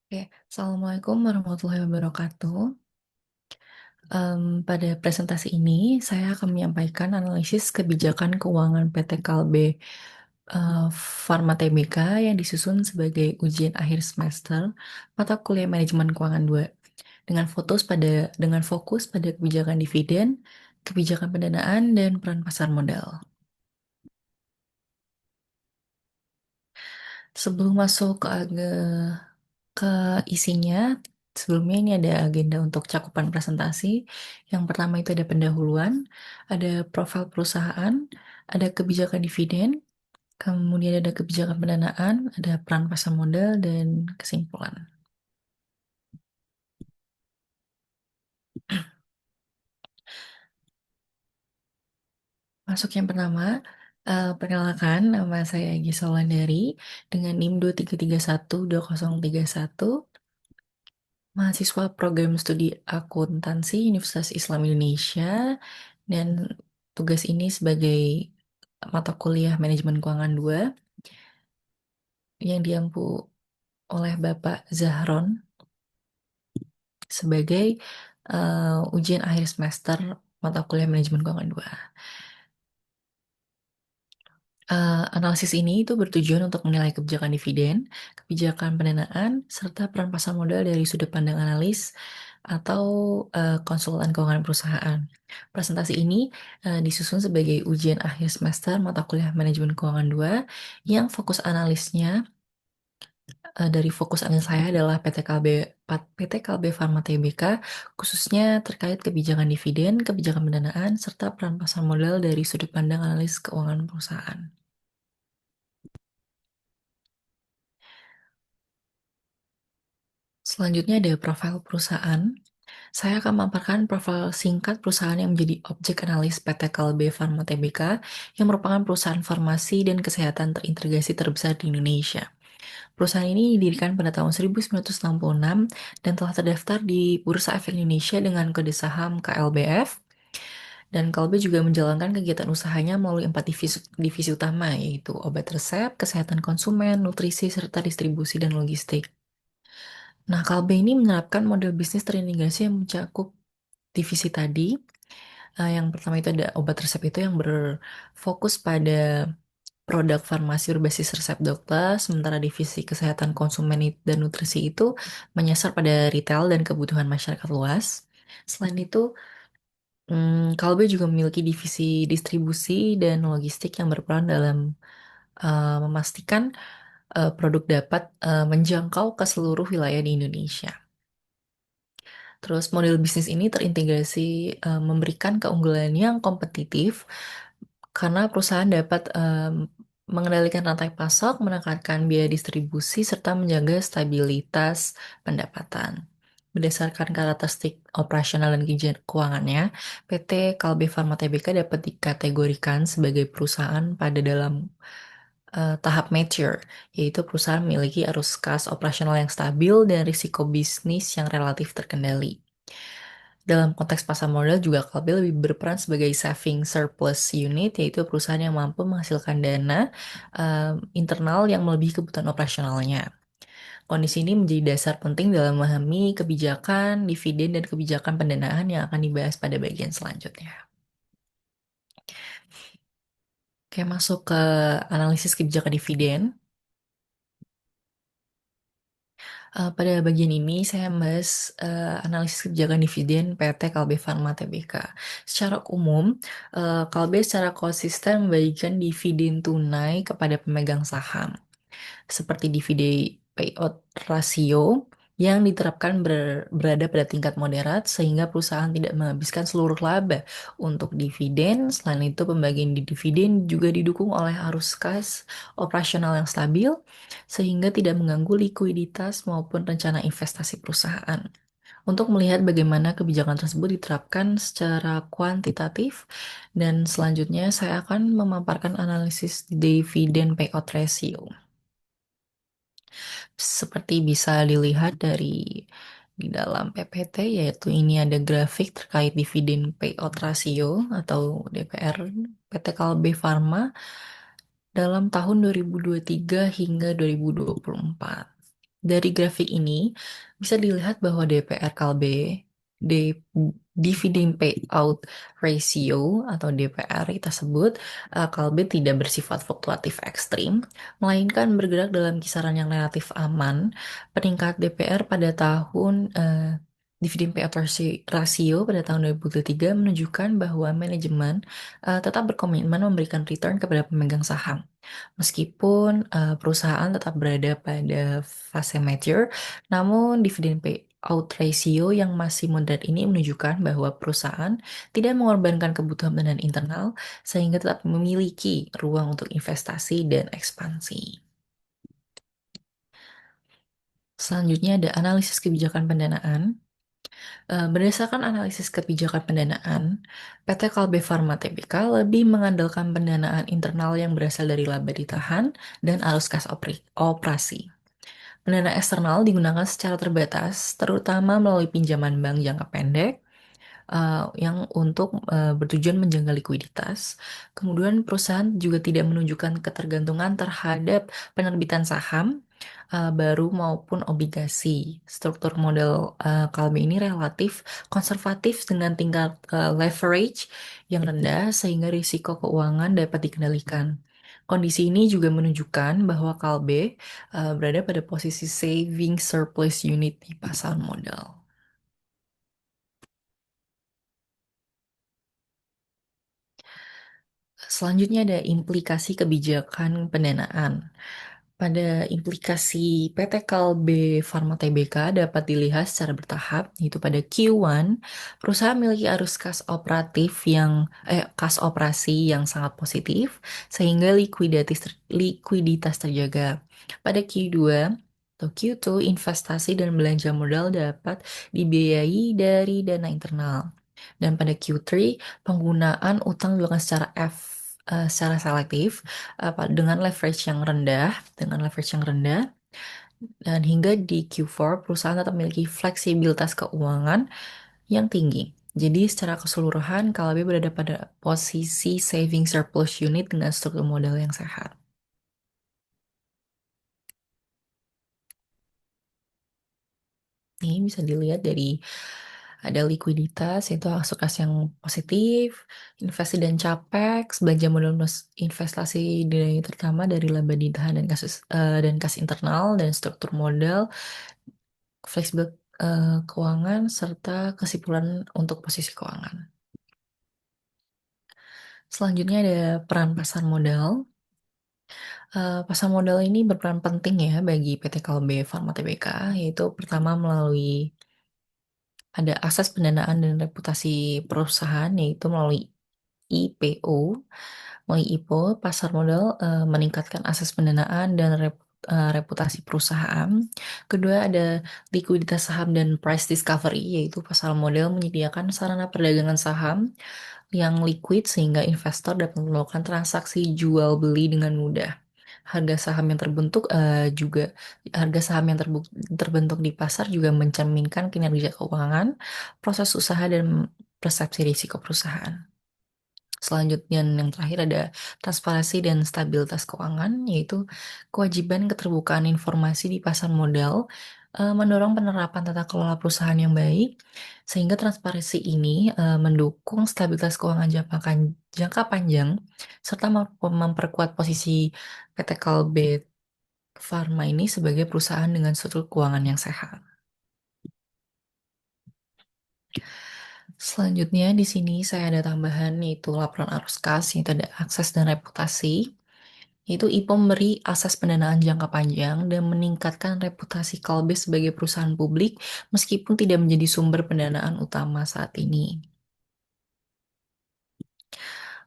Oke, Assalamualaikum warahmatullahi wabarakatuh. Pada presentasi ini, saya akan menyampaikan analisis kebijakan keuangan PT Kalbe Pharma Tbk yang disusun sebagai ujian akhir semester mata kuliah manajemen keuangan 2 dengan fokus pada kebijakan dividen, kebijakan pendanaan, dan peran pasar modal. Sebelum masuk ke isinya, sebelumnya ini ada agenda untuk cakupan presentasi. Yang pertama itu ada pendahuluan, ada profil perusahaan, ada kebijakan dividen, kemudian ada kebijakan pendanaan, ada peran pasar modal, dan kesimpulan. Masuk yang pertama, perkenalkan nama saya Egi Solandari dengan NIM 23312031, mahasiswa program studi akuntansi Universitas Islam Indonesia, dan tugas ini sebagai mata kuliah manajemen keuangan 2 yang diampu oleh Bapak Zahron sebagai ujian akhir semester mata kuliah manajemen keuangan 2. Analisis ini itu bertujuan untuk menilai kebijakan dividen, kebijakan pendanaan, serta peran pasar modal dari sudut pandang analis atau konsultan keuangan perusahaan. Presentasi ini disusun sebagai ujian akhir semester mata kuliah manajemen keuangan 2 yang fokus analisnya dari fokus analis saya adalah PT Kalbe Pharma Tbk, khususnya terkait kebijakan dividen, kebijakan pendanaan, serta peran pasar modal dari sudut pandang analis keuangan perusahaan. Selanjutnya ada profil perusahaan. Saya akan memaparkan profil singkat perusahaan yang menjadi objek analis PT Kalbe Pharma Tbk yang merupakan perusahaan farmasi dan kesehatan terintegrasi terbesar di Indonesia. Perusahaan ini didirikan pada tahun 1966 dan telah terdaftar di Bursa Efek Indonesia dengan kode saham KLBF. Dan Kalbe juga menjalankan kegiatan usahanya melalui 4 divisi utama, yaitu obat resep, kesehatan konsumen, nutrisi, serta distribusi dan logistik. Nah, Kalbe ini menerapkan model bisnis terintegrasi yang mencakup divisi tadi. Yang pertama itu ada obat resep itu yang berfokus pada produk farmasi berbasis resep dokter, sementara divisi kesehatan konsumen dan nutrisi itu menyasar pada retail dan kebutuhan masyarakat luas. Selain itu, Kalbe juga memiliki divisi distribusi dan logistik yang berperan dalam memastikan produk dapat menjangkau ke seluruh wilayah di Indonesia. Terus model bisnis ini terintegrasi memberikan keunggulan yang kompetitif karena perusahaan dapat mengendalikan rantai pasok, menekankan biaya distribusi, serta menjaga stabilitas pendapatan. Berdasarkan karakteristik operasional dan kinerja keuangannya, PT Kalbe Pharma Tbk dapat dikategorikan sebagai perusahaan pada dalam tahap mature, yaitu perusahaan memiliki arus kas operasional yang stabil dan risiko bisnis yang relatif terkendali. Dalam konteks pasar modal juga Kalbe lebih berperan sebagai saving surplus unit, yaitu perusahaan yang mampu menghasilkan dana internal yang melebihi kebutuhan operasionalnya. Kondisi ini menjadi dasar penting dalam memahami kebijakan, dividen, dan kebijakan pendanaan yang akan dibahas pada bagian selanjutnya. Oke, masuk ke analisis kebijakan dividen. Pada bagian ini saya membahas analisis kebijakan dividen PT Kalbe Pharma Tbk. Secara umum, Kalbe secara konsisten membagikan dividen tunai kepada pemegang saham, seperti dividen payout ratio yang diterapkan berada pada tingkat moderat sehingga perusahaan tidak menghabiskan seluruh laba untuk dividen. Selain itu, pembagian di dividen juga didukung oleh arus kas operasional yang stabil sehingga tidak mengganggu likuiditas maupun rencana investasi perusahaan. Untuk melihat bagaimana kebijakan tersebut diterapkan secara kuantitatif, dan selanjutnya saya akan memaparkan analisis dividen payout ratio. Seperti bisa dilihat di dalam PPT, yaitu ini ada grafik terkait dividen payout ratio atau DPR PT Kalbe Pharma dalam tahun 2023 hingga 2024. Dari grafik ini bisa dilihat bahwa DPR Kalbe, D- Dividend Payout Ratio atau DPR tersebut, Kalbe tidak bersifat fluktuatif ekstrim, melainkan bergerak dalam kisaran yang relatif aman. Peningkat DPR pada tahun Dividend Payout Ratio pada tahun 2023 menunjukkan bahwa manajemen tetap berkomitmen memberikan return kepada pemegang saham. Meskipun perusahaan tetap berada pada fase mature, namun dividen payout ratio yang masih moderat ini menunjukkan bahwa perusahaan tidak mengorbankan kebutuhan dana internal sehingga tetap memiliki ruang untuk investasi dan ekspansi. Selanjutnya ada analisis kebijakan pendanaan. Berdasarkan analisis kebijakan pendanaan, PT Kalbe Farma Tbk lebih mengandalkan pendanaan internal yang berasal dari laba ditahan dan arus kas operasi. Pendanaan eksternal digunakan secara terbatas, terutama melalui pinjaman bank jangka pendek yang untuk bertujuan menjaga likuiditas. Kemudian perusahaan juga tidak menunjukkan ketergantungan terhadap penerbitan saham baru maupun obligasi. Struktur model Kalbe ini relatif konservatif dengan tingkat leverage yang rendah sehingga risiko keuangan dapat dikendalikan. Kondisi ini juga menunjukkan bahwa Kalbe berada pada posisi saving surplus unit di pasar modal. Selanjutnya ada implikasi kebijakan pendanaan. Pada implikasi PT Kalbe Farma Tbk dapat dilihat secara bertahap, yaitu pada Q1, perusahaan memiliki arus kas operasi yang sangat positif, sehingga likuiditas terjaga. Pada Q2 atau Q2, investasi dan belanja modal dapat dibiayai dari dana internal. Dan pada Q3, penggunaan utang dilakukan secara selektif dengan leverage yang rendah, dan hingga di Q4 perusahaan tetap memiliki fleksibilitas keuangan yang tinggi. Jadi secara keseluruhan KLB berada pada posisi saving surplus unit dengan struktur modal yang sehat. Ini bisa dilihat dari ada likuiditas, yaitu aset kas yang positif, investasi dan capex, belanja modal plus investasi terutama dari laba ditahan dan kas internal dan struktur modal, fleksibel keuangan serta kesimpulan untuk posisi keuangan. Selanjutnya ada peran pasar modal. Pasar modal ini berperan penting ya bagi PT Kalbe Farma Tbk, yaitu pertama melalui ada akses pendanaan dan reputasi perusahaan, yaitu melalui IPO. Melalui IPO, pasar modal meningkatkan akses pendanaan dan reputasi perusahaan. Kedua, ada likuiditas saham dan price discovery, yaitu pasar modal menyediakan sarana perdagangan saham yang liquid sehingga investor dapat melakukan transaksi jual beli dengan mudah. Harga saham yang terbentuk juga harga saham yang terbentuk di pasar juga mencerminkan kinerja keuangan, proses usaha dan persepsi risiko perusahaan. Selanjutnya yang terakhir ada transparansi dan stabilitas keuangan, yaitu kewajiban keterbukaan informasi di pasar modal mendorong penerapan tata kelola perusahaan yang baik, sehingga transparansi ini mendukung stabilitas keuangan jangka panjang, serta memperkuat posisi PT Kalbe Farma ini sebagai perusahaan dengan struktur keuangan yang sehat. Selanjutnya di sini saya ada tambahan yaitu laporan arus kas, yaitu ada akses dan reputasi. Yaitu IPO memberi akses pendanaan jangka panjang dan meningkatkan reputasi Kalbe sebagai perusahaan publik meskipun tidak menjadi sumber pendanaan utama saat ini.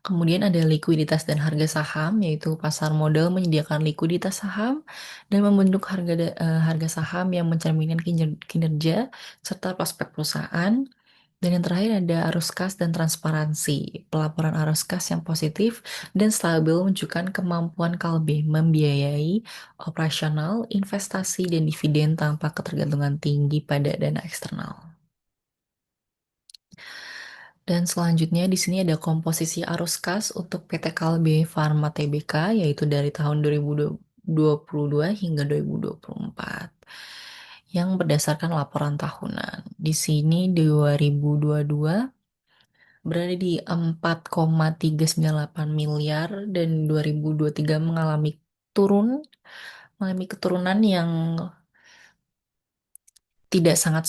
Kemudian ada likuiditas dan harga saham, yaitu pasar modal menyediakan likuiditas saham dan membentuk harga saham yang mencerminkan kinerja serta prospek perusahaan. Dan yang terakhir ada arus kas dan transparansi. Pelaporan arus kas yang positif dan stabil menunjukkan kemampuan Kalbe membiayai operasional, investasi, dan dividen tanpa ketergantungan tinggi pada dana eksternal. Dan selanjutnya di sini ada komposisi arus kas untuk PT Kalbe Farma Tbk, yaitu dari tahun 2022 hingga 2024. yang berdasarkan laporan tahunan. Di sini 2022 berada di 4,398 miliar dan 2023 turun mengalami keturunan yang tidak sangat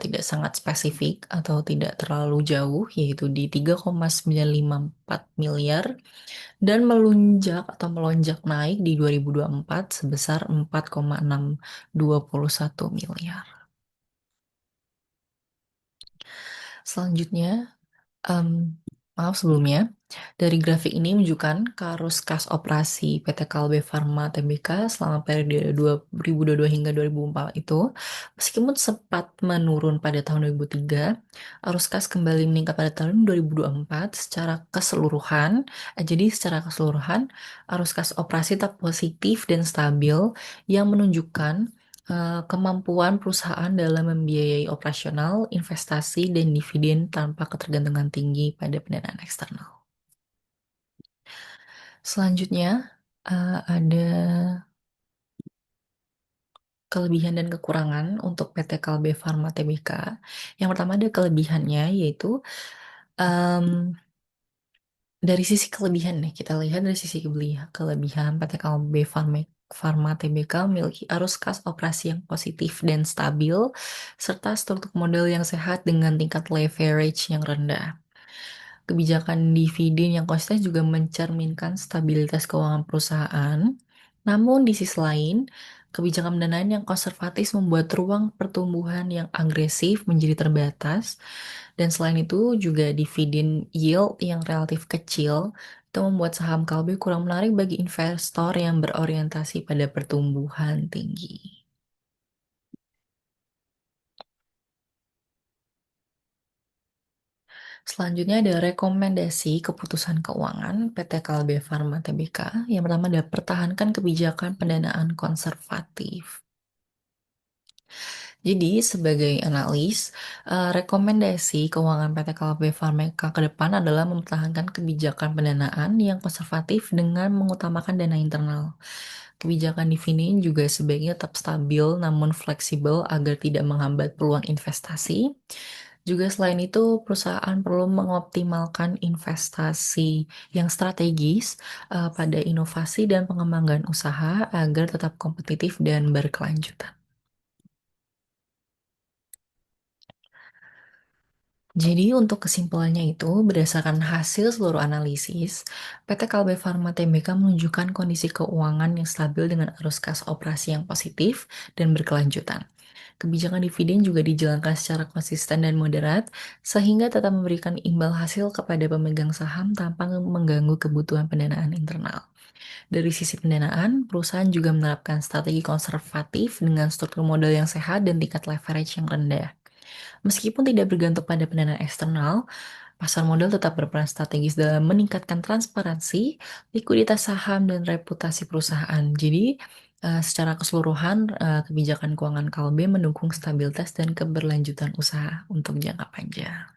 tidak sangat spesifik atau tidak terlalu jauh, yaitu di 3,954 miliar dan melonjak naik di 2024 sebesar 4,621 miliar. Selanjutnya, em, maaf sebelumnya, dari grafik ini menunjukkan arus kas operasi PT Kalbe Farma Tbk selama periode 2022 hingga 2004 itu, meskipun sempat menurun pada tahun 2003, arus kas kembali meningkat pada tahun 2024 secara keseluruhan. Jadi secara keseluruhan, arus kas operasi tetap positif dan stabil yang menunjukkan kemampuan perusahaan dalam membiayai operasional, investasi, dan dividen tanpa ketergantungan tinggi pada pendanaan eksternal. Selanjutnya, ada kelebihan dan kekurangan untuk PT Kalbe Farma Tbk. Yang pertama ada kelebihannya yaitu em, dari sisi kelebihan nih, kita lihat dari sisi kelebihan PT Kalbe Farma Tbk memiliki arus kas operasi yang positif dan stabil, serta struktur modal yang sehat dengan tingkat leverage yang rendah. Kebijakan dividen yang konsisten juga mencerminkan stabilitas keuangan perusahaan. Namun di sisi lain, kebijakan pendanaan yang konservatif membuat ruang pertumbuhan yang agresif menjadi terbatas. Dan selain itu juga dividen yield yang relatif kecil itu membuat saham Kalbe kurang menarik bagi investor yang berorientasi pada pertumbuhan tinggi. Selanjutnya ada rekomendasi keputusan keuangan PT Kalbe Farma Tbk. Yang pertama adalah pertahankan kebijakan pendanaan konservatif. Jadi sebagai analis, rekomendasi keuangan PT Kalbe Farma ke depan adalah mempertahankan kebijakan pendanaan yang konservatif dengan mengutamakan dana internal. Kebijakan dividen juga sebaiknya tetap stabil namun fleksibel agar tidak menghambat peluang investasi. Juga selain itu, perusahaan perlu mengoptimalkan investasi yang strategis pada inovasi dan pengembangan usaha agar tetap kompetitif dan berkelanjutan. Jadi untuk kesimpulannya itu, berdasarkan hasil seluruh analisis, PT Kalbe Farma Tbk menunjukkan kondisi keuangan yang stabil dengan arus kas operasi yang positif dan berkelanjutan. Kebijakan dividen juga dijalankan secara konsisten dan moderat, sehingga tetap memberikan imbal hasil kepada pemegang saham tanpa mengganggu kebutuhan pendanaan internal. Dari sisi pendanaan, perusahaan juga menerapkan strategi konservatif dengan struktur modal yang sehat dan tingkat leverage yang rendah. Meskipun tidak bergantung pada pendanaan eksternal, pasar modal tetap berperan strategis dalam meningkatkan transparansi, likuiditas saham, dan reputasi perusahaan. Jadi, secara keseluruhan, kebijakan keuangan Kalbe mendukung stabilitas dan keberlanjutan usaha untuk jangka panjang.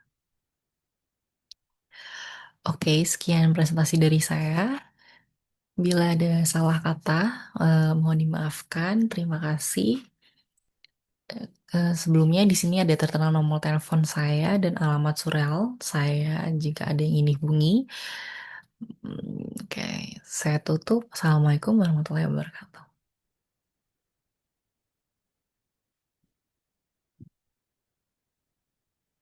Oke, sekian presentasi dari saya. Bila ada salah kata, mohon dimaafkan. Terima kasih. Sebelumnya di sini ada tertera nomor telepon saya dan alamat surel saya jika ada yang ingin dihubungi. Oke, saya tutup. Assalamualaikum warahmatullahi wabarakatuh.